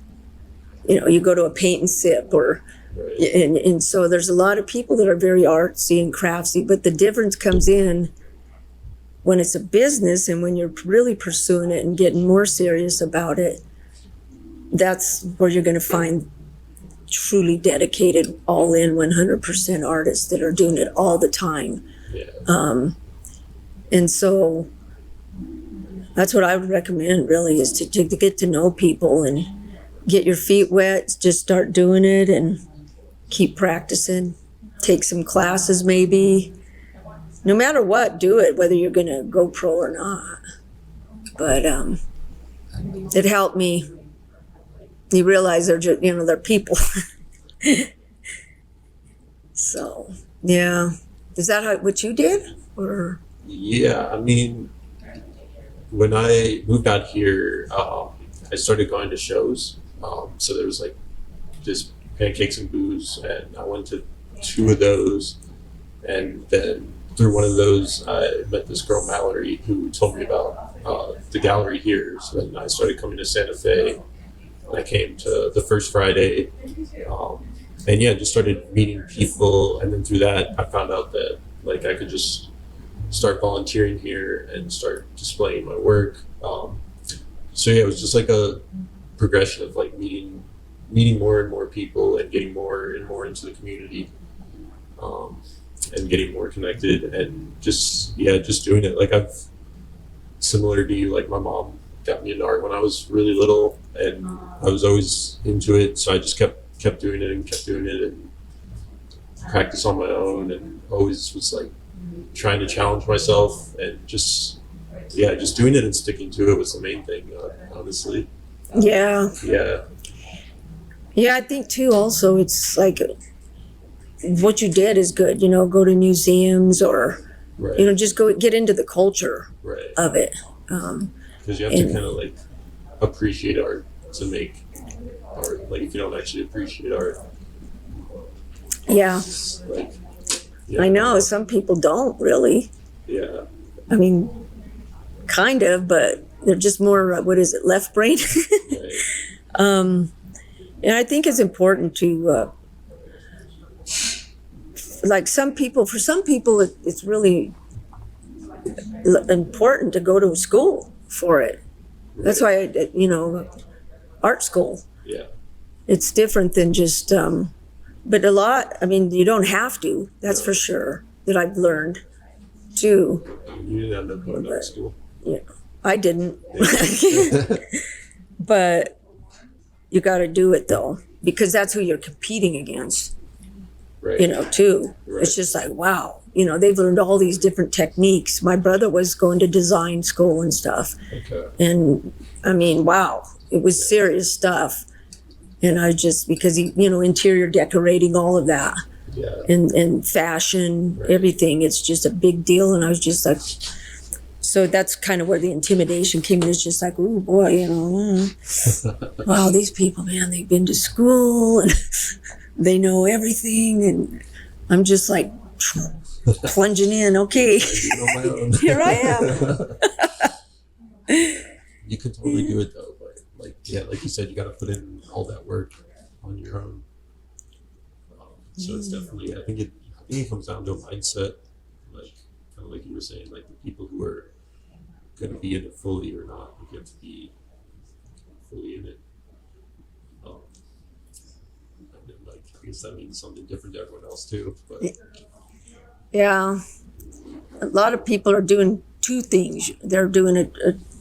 You go to a paint and sip and so there's a lot of people that are very artsy and craftsy, but the difference comes in when it's a business and when you're really pursuing it and getting more serious about it. That's where you're going to find truly dedicated, all in 100% artists that are doing it all the time. Yeah. And so that's what I would recommend really is to get to know people and get your feet wet, just start doing it and keep practicing, take some classes maybe. No matter what, do it, whether you're going to go pro or not. But it helped me. You realize they're just, they're people. So, yeah. Is that what you did? Or? Yeah, I mean, when I moved out here, I started going to shows. So there was like just pancakes and booze, and I went to 2 of those, and then through one of those, I met this girl Mallory who told me about the gallery here. So then I started coming to Santa Fe. I came to the first Friday, and just started meeting people. And then through that, I found out that like I could just start volunteering here and start displaying my work. So it was just like a progression of like meeting more and more people and getting more and more into the community, and getting more connected and just doing it. Like similar to you, like my mom got me into art when I was really little, and I was always into it, so I just kept doing it and practice on my own, and always was like trying to challenge myself, and just doing it and sticking to it was the main thing, honestly. Yeah, I think too also it's like what you did is good, go to museums or just go get into the culture of it. Because you have to kind of like appreciate art to make art. Like if you don't actually appreciate art. Yeah. I know some people don't really. Yeah. I mean, kind of, but they're just more, left brain? And I think it's important to, for some people, it's really important to go to school for it. That's why, art school. Yeah. It's different than just, but you don't have to, that's for sure, that I've learned too. You didn't end up going to art school. Yeah, I didn't. But you got to do it though, because that's who you're competing against. Right. Too. Right. It's just like, wow. They've learned all these different techniques. My brother was going to design school and stuff. Okay. And I mean, wow, it was serious stuff. And I just, because he, interior decorating, all of that. Yeah. and fashion, everything. It's just a big deal. And I was just like, so that's kind of where the intimidation came in. It's just like, oh boy, wow, these people, man, they've been to school and they know everything. And I'm just like plunging in. Okay, On my own. here I am. You can totally do it though, but like you said, you got to put in all that work on your own. So it's definitely, I think it comes down to a mindset, like kind of like you were saying, like the people who are going to be in it fully or not. You have to be fully in it. And then, like, I guess that means something different to everyone else too. But Yeah, a lot of people are doing two things. They're doing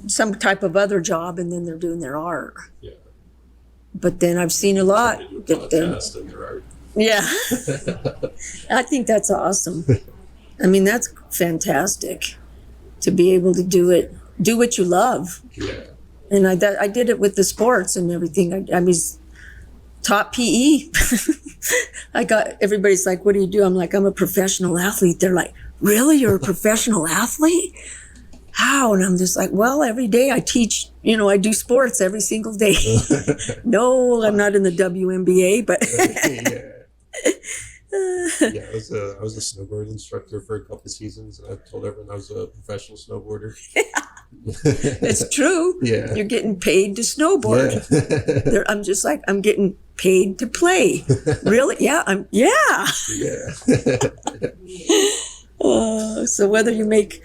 some type of other job, and then they're doing their art. yeah, But then I've seen a lot. they do a Get them. podcast and their art. Yeah, I think that's awesome. I mean, that's fantastic to be able to do what you love. Yeah, And I did it with the sports and everything. I was taught PE. Everybody's like, what do you do? I'm like, I'm a professional athlete. They're like, really? You're a professional athlete? How? And I'm just like, well, every day I teach, I do sports every single day. No, I'm not in the WNBA, but yeah. Yeah, I was a snowboard instructor for a couple of seasons, and I told everyone I was a professional snowboarder. it's true. Yeah. You're getting paid to snowboard. Yeah. I'm just like, I'm getting paid to play. Really? Yeah. Yeah. So whether you make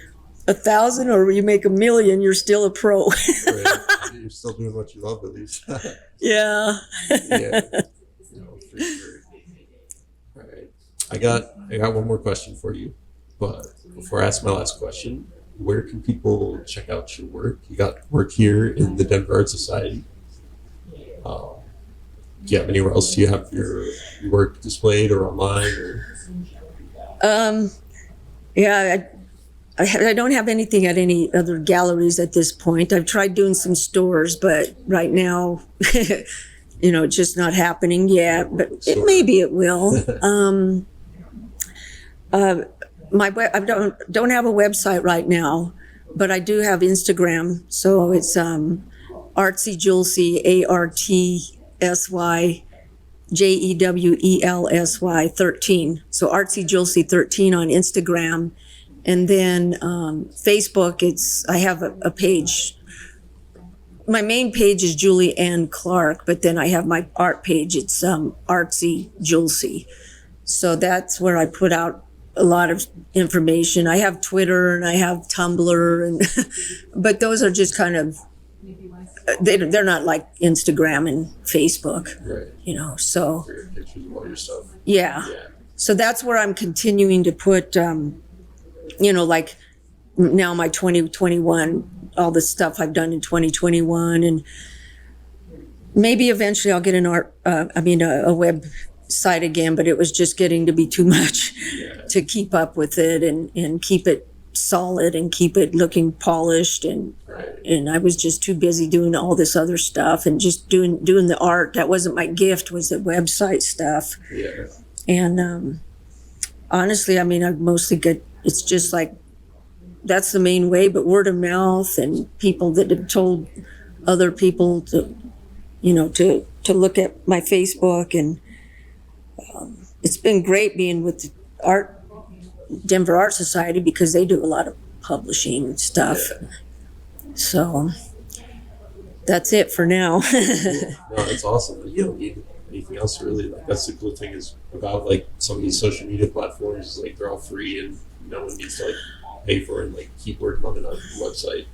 1,000 or you make 1,000,000, you're still a pro. Right. You're still doing what you love, at least. Yeah. Yeah. For sure. All right. I got one more question for you, but before I ask my last question, where can people check out your work? You got work here in the Denver Art Society. Do you have anywhere else you have your work displayed or online? Or? Yeah, I don't have anything at any other galleries at this point. I've tried doing some stores, but right now, it's just not happening yet. But maybe it will. I don't have a website right now, but I do have Instagram. So it's Artsy Julesy, ArtsyJewelsy 13. So Artsy Julesy 13 on Instagram. And then Facebook, I have a page. My main page is Julie Ann Clark, but then I have my art page. It's Artsy Julesy. So that's where I put out a lot of information. I have Twitter and I have Tumblr, but those are just kind of, they're not like Instagram and Facebook, Right. So. Pictures of all your stuff. Yeah. So that's where I'm continuing to put, like now my 2021, all the stuff I've done in 2021, and maybe eventually I'll get a website again, but it was just getting to be too much to keep up with it and keep it solid and keep it looking polished, and I was just too busy doing all this other stuff and just doing the art. That wasn't my gift, was the website stuff. Yeah. And honestly, I mostly it's just like, that's the main way, but word of mouth and people that have told other people to look at my Facebook. And it's been great being with the Denver Art Society, because they do a lot of publishing stuff. Yeah. So that's it for now. No, that's awesome. You don't need anything else really. Like, that's the cool thing is about like some of these social media platforms is like they're all free and no one needs to like pay for it and like keep working on it on your website.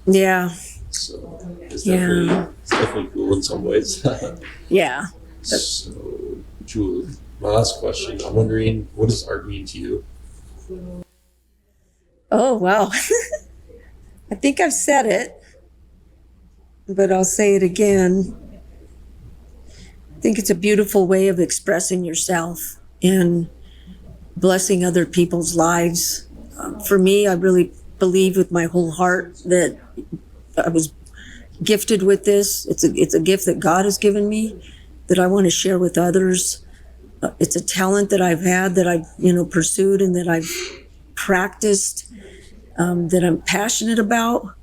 Yeah. So it's definitely cool in some ways. Yeah. So, Julie, my last question. I'm wondering, what does art mean to you? Oh, wow. I think I've said it, but I'll say it again. I think it's a beautiful way of expressing yourself and blessing other people's lives. For me, I really believe with my whole heart that I was gifted with this. It's a gift that God has given me that I want to share with others. It's a talent that I've had, that I've, pursued, and that I've practiced, that I'm passionate about.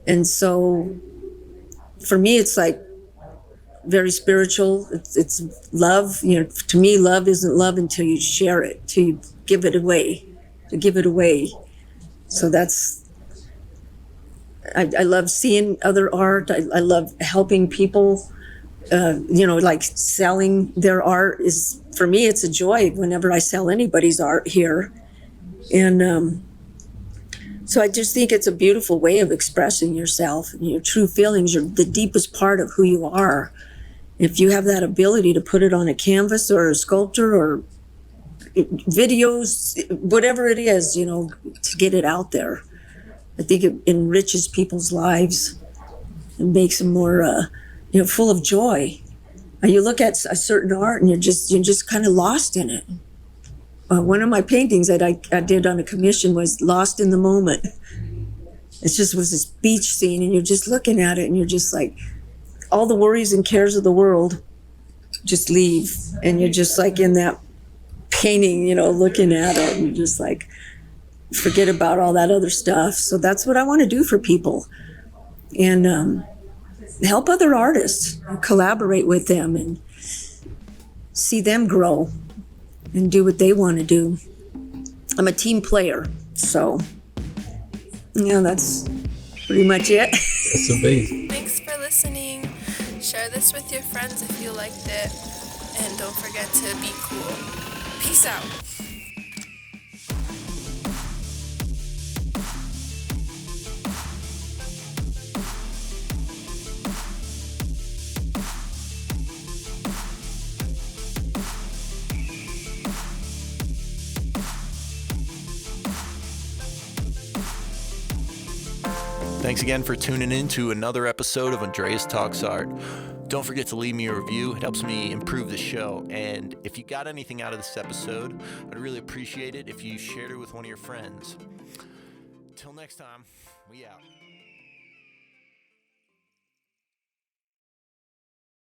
And so for me, it's like very spiritual. It's love. To me, love isn't love until you share it, till you give it away, So I love seeing other art. I love helping people. Like selling their art is, for me, it's a joy whenever I sell anybody's art here. And so I just think it's a beautiful way of expressing yourself, and your true feelings are the deepest part of who you are. If you have that ability to put it on a canvas or a sculpture or videos, whatever it is, to get it out there, I think it enriches people's lives and makes them more, full of joy. And you look at a certain art and you're just kind of lost in it. One of my paintings that I did on a commission was Lost in the Moment. It just was this beach scene, and you're just looking at it and you're just like, all the worries and cares of the world just leave, and you're just like in that painting, looking at it, and just like forget about all that other stuff. So that's what I want to do for people, and help other artists, collaborate with them, and see them grow and do what they want to do. I'm a team player, so that's pretty much it. That's amazing. Thanks for listening. Share this with your friends if you liked it. And don't forget to be cool. Peace out. Thanks again for tuning in to another episode of Andreas Talks Art. Don't forget to leave me a review. It helps me improve the show. And if you got anything out of this episode, I'd really appreciate it if you shared it with one of your friends. Till next time, we out.